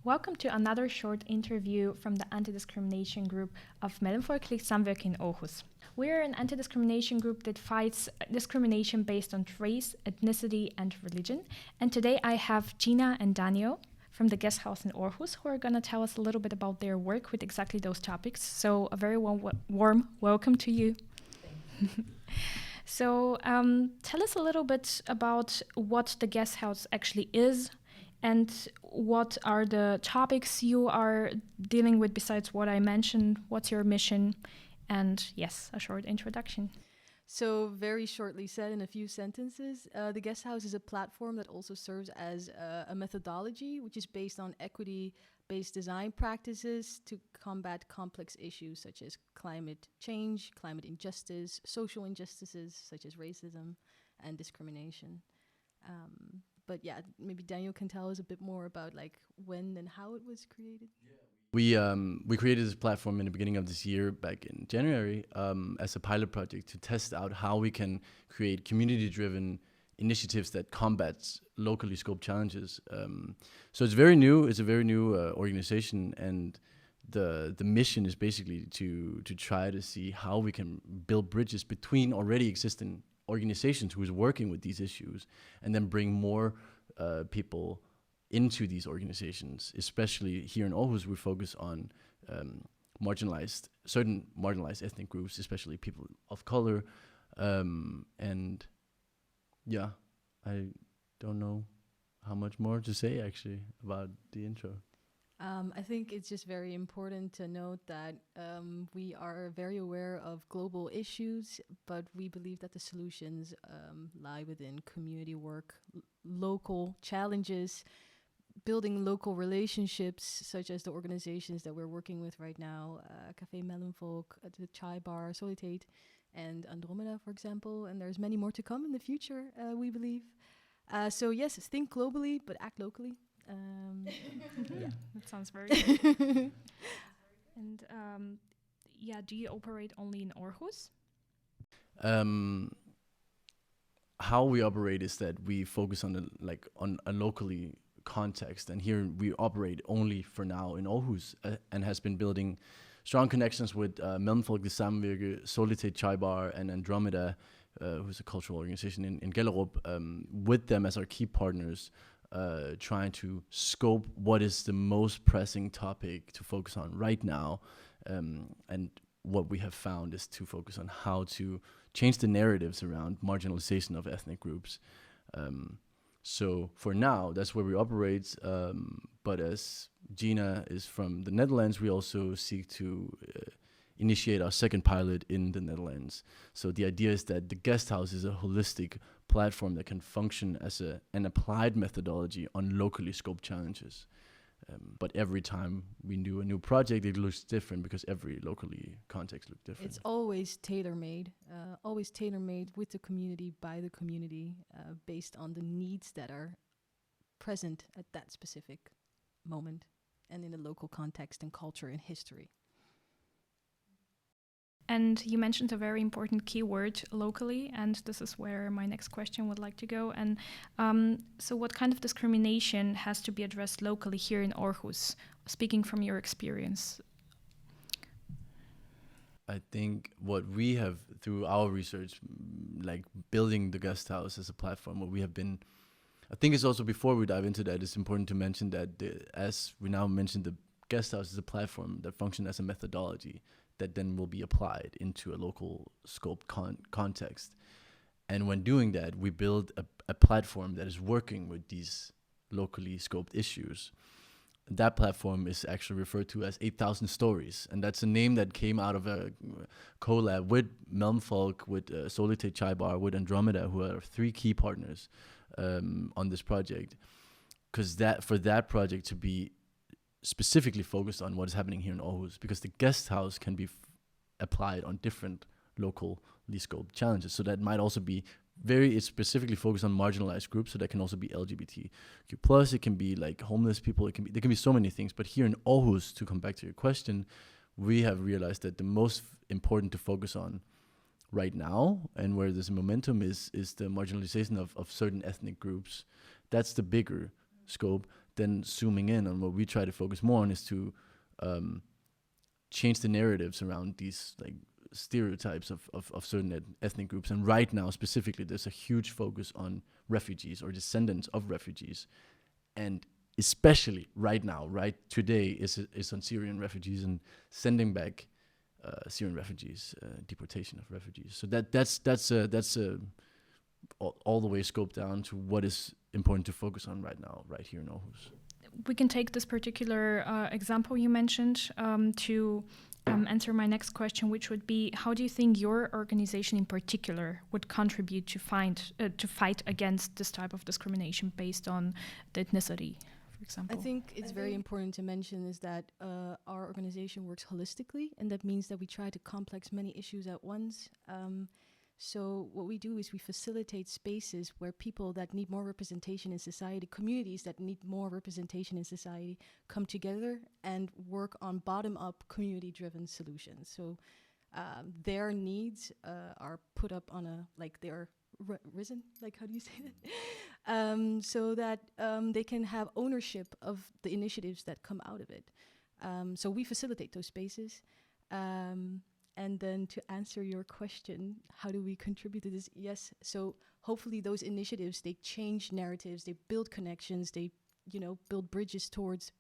Welcome to another short interview from the Anti-Discrimination group of Mellemfolkeligt Samvirke in Aarhus. We're an anti-discrimination group that fights discrimination based on race, ethnicity, and religion. And today I have Gina and Daniel from the guest house in Aarhus who are going to tell us a little bit about their work with exactly those topics. So a very warm welcome to you. So tell us a little bit about what the guest house actually is, and what are the topics you are dealing with besides what I mentioned? What's your mission? And yes, a short introduction. So very shortly said in a few sentences, the guest house is a platform that also serves as a methodology, which is based on equity-based design practices to combat complex issues such as climate change, climate injustice, social injustices such as racism and discrimination. But yeah, maybe Daniel can tell us a bit more about like when and how it was created. We created this platform in the beginning of this year, back in January, as a pilot project to test out how we can create community-driven initiatives that combats locally scoped challenges. So it's very new. It's a very new organization, and the mission is basically to try to see how we can build bridges between already existing organizations who is working with these issues, and then bring more people into these organizations. Especially here in Aarhus, we focus on certain marginalized ethnic groups, especially people of color. And yeah, I don't know how much more to say actually about the intro. I think it's just very important to note that we are very aware of global issues, but we believe that the solutions lie within community work, local challenges, building local relationships, such as the organizations that we're working with right now, Café Mellemfolk, the Chai Bar, Solitate, and Andromeda, for example. And there's many more to come in the future, we believe. So yes, think globally, but act locally. Yeah, that sounds very good. And yeah, do you operate only in Aarhus? How we operate is that we focus on a locally context, and here we operate only for now in Aarhus, and has been building strong connections with Mellemfolkeligt Samvirke, Solitate Chai Bar, and Andromeda, who's a cultural organization in Gellerup, with them as our key partners, trying to scope what is the most pressing topic to focus on right now. And what we have found is to focus on how to change the narratives around marginalization of ethnic groups. So for now, that's where we operate. But as Gina is from the Netherlands, we also seek to initiate our second pilot in the Netherlands. So the idea is that the guest house is a holistic platform that can function as an applied methodology on locally scoped challenges. But every time we do a new project, it looks different because every locally context looks different. It's always tailor-made with the community, by the community, based on the needs that are present at that specific moment and in the local context and culture and history. And you mentioned a very important keyword, locally, and this is where my next question would like to go. And so what kind of discrimination has to be addressed locally here in Aarhus, speaking from your experience? I think what we have, through our research, like building the guest house as a platform, what we have been, I think it's also, before we dive into that, it's important to mention that as we now mentioned, the guest house is a platform that functions as a methodology that then will be applied into a local scope context. And when doing that, we build a platform that is working with these locally scoped issues. That platform is actually referred to as 8,000 Stories, and that's a name that came out of a collab with Mellemfolk, with Solitate Chai Bar, with Andromeda, who are three key partners on this project. Because for that project to be specifically focused on what is happening here in Aarhus, because the guest house can be applied on different locally scoped challenges. So that might also be it's specifically focused on marginalized groups. So that can also be LGBTQ+, it can be like homeless people, there can be so many things. But here in Aarhus, to come back to your question, we have realized that the most important to focus on right now, and where there's a momentum, is the marginalization of certain ethnic groups. That's the bigger scope. then zooming in on what we try to focus more on is to change the narratives around these like stereotypes of certain ethnic groups. And right now specifically, there's a huge focus on refugees or descendants of refugees, and especially right now, right today, is on Syrian refugees and sending back Syrian refugees, deportation of refugees. So that's all the way scoped down to what is important to focus on right now, right here in Aarhus. We can take this particular example you mentioned to answer my next question, which would be, how do you think your organization in particular would contribute to fight against this type of discrimination based on the ethnicity, for example? I think it's very important to mention is that our organization works holistically, and that means that we try to complex many issues at once. So what we do is we facilitate spaces where people that need more representation in society, communities that need more representation in society, come together and work on bottom-up community-driven solutions. So their needs are put up on a, like they're risen, like how do you say that? So that they can have ownership of the initiatives that come out of it. So we facilitate those spaces. And then to answer your question, how do we contribute to this? Yes, so hopefully those initiatives, they change narratives, they build connections, they, build bridges towards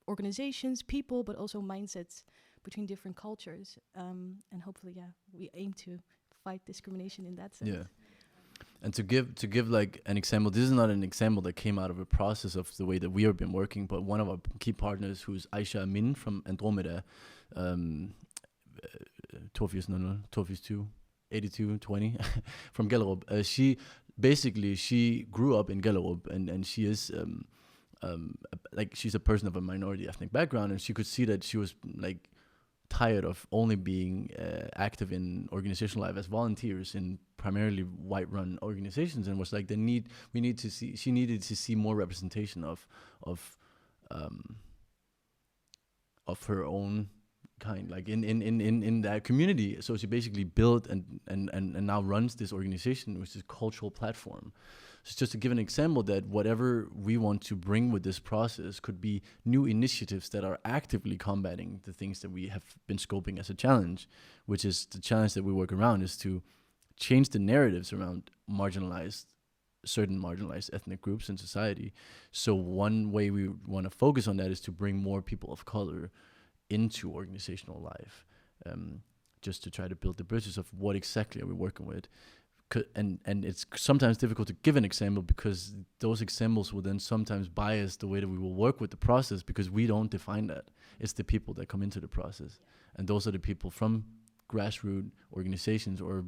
organizations, people, but also mindsets between different cultures. And hopefully, we aim to fight discrimination in that sense. Yeah. And to give like an example, this is not an example that came out of a process of the way that we have been working, but one of our key partners, who's Aisha Amin from Andromeda, 8220 from Gellerup. She grew up in Gellerup, and she is like she's a person of a minority ethnic background, and she could see that she was like tired of only being active in organizational life as volunteers in primarily white-run organizations, and was like she needed to see more representation of her own kind, like in that community. So she basically built and now runs this organization, which is a cultural platform. So just to give an example that whatever we want to bring with this process could be new initiatives that are actively combating the things that we have been scoping as a challenge, which is the challenge that we work around is to change the narratives around certain marginalized ethnic groups in society. So one way we want to focus on that is to bring more people of color into organizational life, just to try to build the bridges of what exactly are we working with. And it's sometimes difficult to give an example because those examples will then sometimes bias the way that we will work with the process, because we don't define that. It's the people that come into the process. And those are the people from grassroots organizations or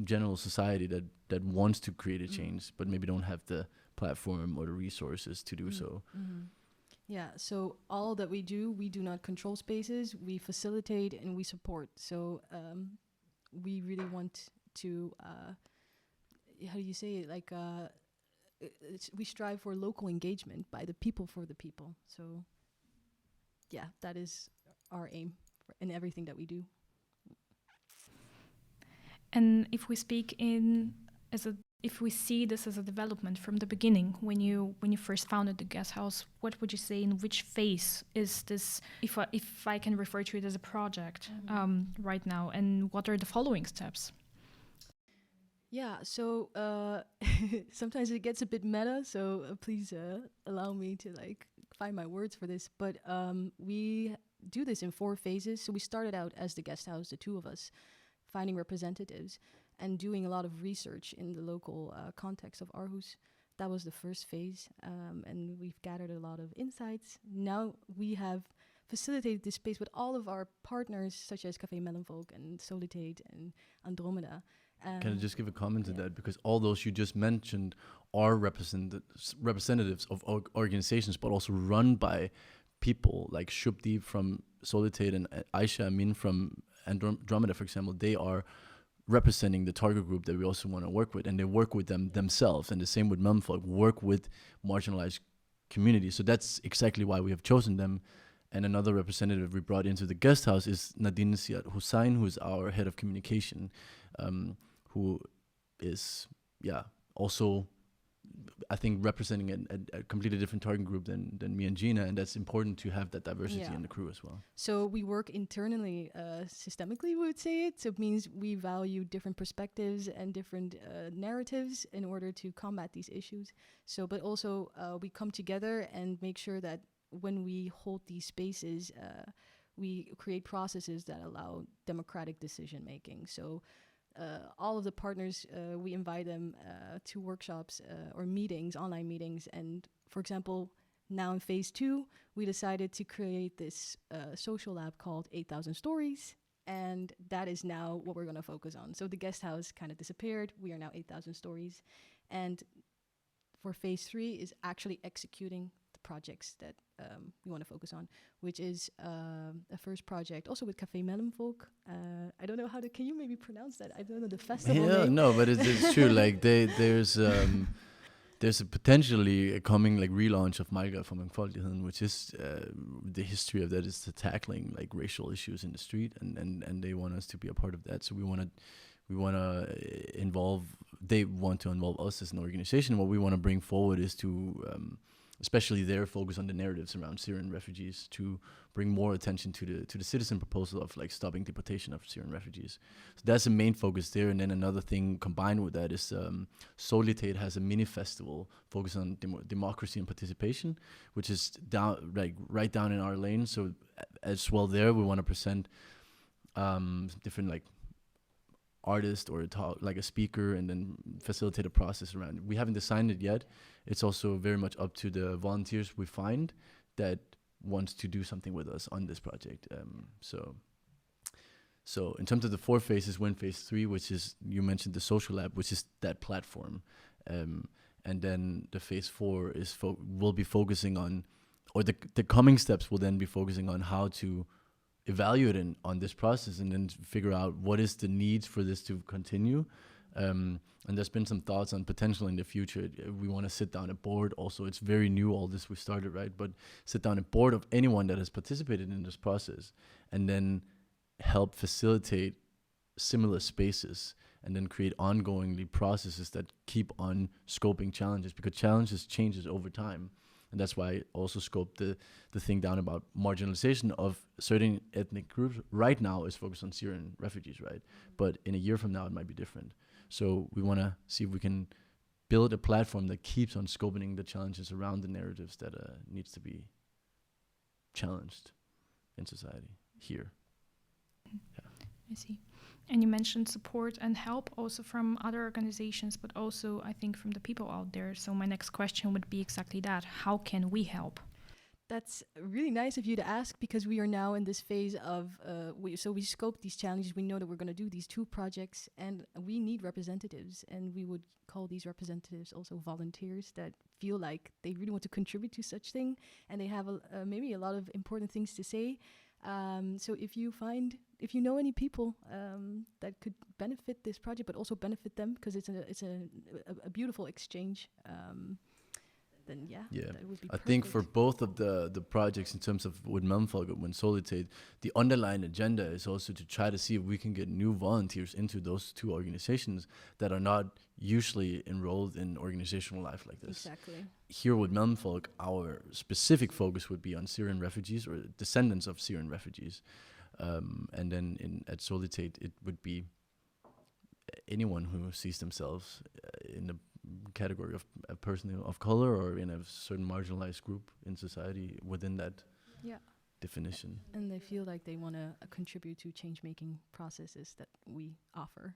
general society that wants to create a change, but maybe don't have the platform or the resources to do so. Mm-hmm. Yeah, so all that we do not control spaces, we facilitate and we support. So we really want to, how do you say it? Like, we strive for local engagement by the people for the people. So yeah, that is our aim in everything that we do. And if we speak if we see this as a development from the beginning, when you first founded the guest house, what would you say, in which phase is this, if I can refer to it as a project right now, and what are the following steps? Yeah, so sometimes it gets a bit meta, so please allow me to like find my words for this. But we do this in 4 phases. So we started out as the guest house, the 2 of us, finding representatives and doing a lot of research in the local context of Aarhus. That was the first phase, and we've gathered a lot of insights. Now we have facilitated this space with all of our partners, such as Café Mellemfolk and Solitate and Andromeda. Can I just give a comment to that? Because all those you just mentioned are representatives of organizations, but also run by people like Shubdeep from Solitate and Aisha Amin from Andromeda, for example. They are representing the target group that we also want to work with, and they work with them themselves, and the same with Mellemfolk, work with marginalized communities. So that's exactly why we have chosen them. And another representative we brought into the guest house is Nadine Siad Hussain, who is our head of communication, who is also I think, representing a completely different target group than me and Gina, and that's important to have that diversity in the crew as well. So we work internally, systemically, we would say it. So it means we value different perspectives and different narratives in order to combat these issues. So, but also we come together and make sure that when we hold these spaces, we create processes that allow democratic decision making. So all of the partners, we invite them to workshops or meetings, online meetings. And for example, now in phase 2, we decided to create this social lab called 8,000 Stories. And that is now what we're going to focus on. So the guest house kind of disappeared. We are now 8,000 Stories. And for phase 3 is actually executing the projects that we want to focus on, which is a first project also with Café Mellemfolk. I don't know can you maybe pronounce that? I don't know the festival name. No, but it's true. Like there's a potentially coming like relaunch of Mellemfolkeligheden, which is the history of that is to tackling like racial issues in the street, and they want us to be a part of that. So we want to involve. They want to involve us as an organization. What we want to bring forward is to especially their focus on the narratives around Syrian refugees, to bring more attention to the citizen proposal of like stopping deportation of Syrian refugees. So that's the main focus there. And then another thing combined with that is Solitate has a mini festival focused on democracy and participation, which is right down in our lane. So as well there, we want to present different like artist or like a speaker, and then facilitate a process around it. We haven't designed it yet. It's also very much up to the volunteers we find that wants to do something with us on this project. So in terms of the 4 phases, we're in phase 3, which is, you mentioned the social lab, which is that platform. And then the phase 4 is will be focusing on, or the coming steps will then be focusing on how to evaluate on this process, and then figure out what is the need for this to continue. And there's been some thoughts on potential in the future. We want to sit down a board. Also, it's very new, all this we started, right? But sit down a board of anyone that has participated in this process, and then help facilitate similar spaces, and then create ongoingly processes that keep on scoping challenges, because challenges changes over time. And that's why I also scoped the thing down about marginalization of certain ethnic groups. Right now is focused on Syrian refugees, right? But in a year from now, it might be different. So we want to see if we can build a platform that keeps on scoping the challenges around the narratives that needs to be challenged in society here. Yeah. I see. And you mentioned support and help also from other organizations, but also I think from the people out there. So my next question would be exactly that. How can we help? That's really nice of you to ask, because we are now in this phase of, we scope these challenges. We know that we're going to do these 2 projects, and we need representatives. And we would call these representatives also volunteers that feel like they really want to contribute to such thing. And they have maybe a lot of important things to say. So if you know any people that could benefit this project, but also benefit them, because it's a beautiful exchange, then that would be I think for both of the projects, in terms of with Mellemfolk and Solitate, the underlying agenda is also to try to see if we can get new volunteers into those 2 organizations that are not usually enrolled in organizational life like this. Exactly. Here with Mellemfolk, our specific focus would be on Syrian refugees or descendants of Syrian refugees. And then at Solitate, it would be anyone who sees themselves in the category of a person of color or in a certain marginalized group in society within that definition. And they feel like they want to contribute to change-making processes that we offer.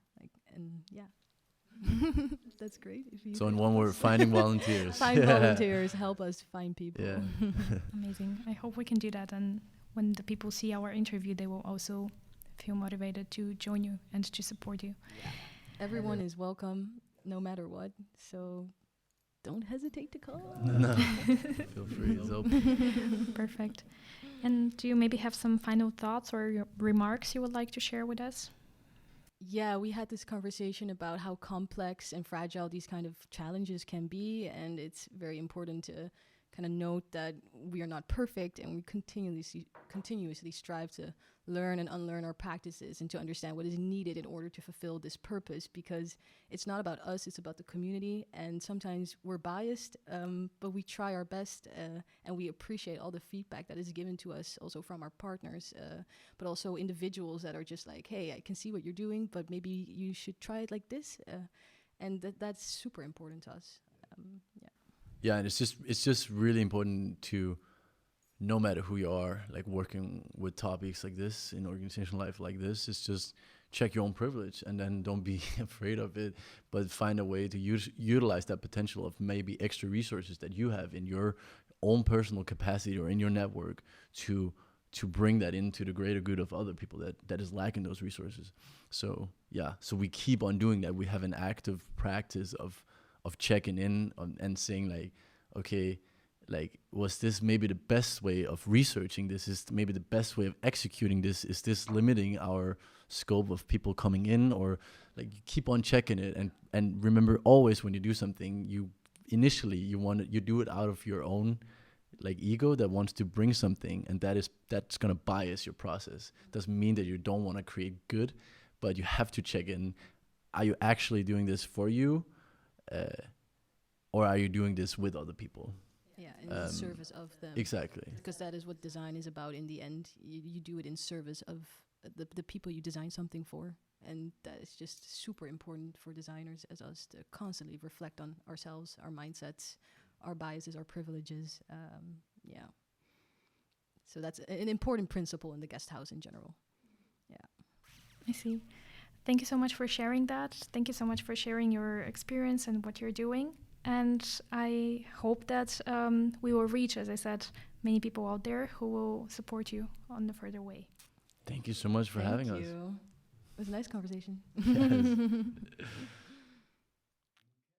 That's great. So in one word, finding volunteers. Find volunteers, help us find people. Yeah. Amazing. I hope we can do that. And when the people see our interview, they will also feel motivated to join you and to support you. Yeah. Everyone is welcome, no matter what. So don't hesitate to call. No. Feel free. It's open. Perfect. And do you maybe have some final thoughts or remarks you would like to share with us? Yeah, we had this conversation about how complex and fragile these kind of challenges can be, and it's very important to kind of note that we are not perfect, and we continuously strive to learn and unlearn our practices and to understand what is needed in order to fulfill this purpose, because it's not about us, it's about the community. And sometimes we're biased, but we try our best, and we appreciate all the feedback that is given to us also from our partners, but also individuals that are just like, hey, I can see what you're doing, but maybe you should try it like this. And that's super important to us. Yeah, and it's just really important to, no matter who you are, like working with topics like this in organizational life like this, is just check your own privilege, and then don't be afraid of it, but find a way to utilize that potential of maybe extra resources that you have in your own personal capacity or in your network to bring that into the greater good of other people that is lacking those resources. So yeah, so we keep on doing that. We have an active practice of checking in and saying like, okay, like, was this maybe the best way of researching this? Is maybe the best way of executing this? Is this limiting our scope of people coming in? Or like, you keep on checking it, and remember, always when you do something, you do it out of your own like ego that wants to bring something, and that's gonna bias your process. Doesn't mean that you don't want to create good, but you have to check in. Are you actually doing this for you? Or are you doing this with other people? Yeah, in the service of them. Exactly. Because that is what design is about in the end. You do it in service of the people you design something for. And that is just super important for designers as us to constantly reflect on ourselves, our mindsets, our biases, our privileges. Yeah. So that's an important principle in the guest house in general. Yeah. I see. Thank you so much for sharing that. Thank you so much for sharing your experience and what you're doing. And I hope that we will reach, as I said, many people out there who will support you on the further way. Thank you so much for having us. Thank you. It was a nice conversation. Yes.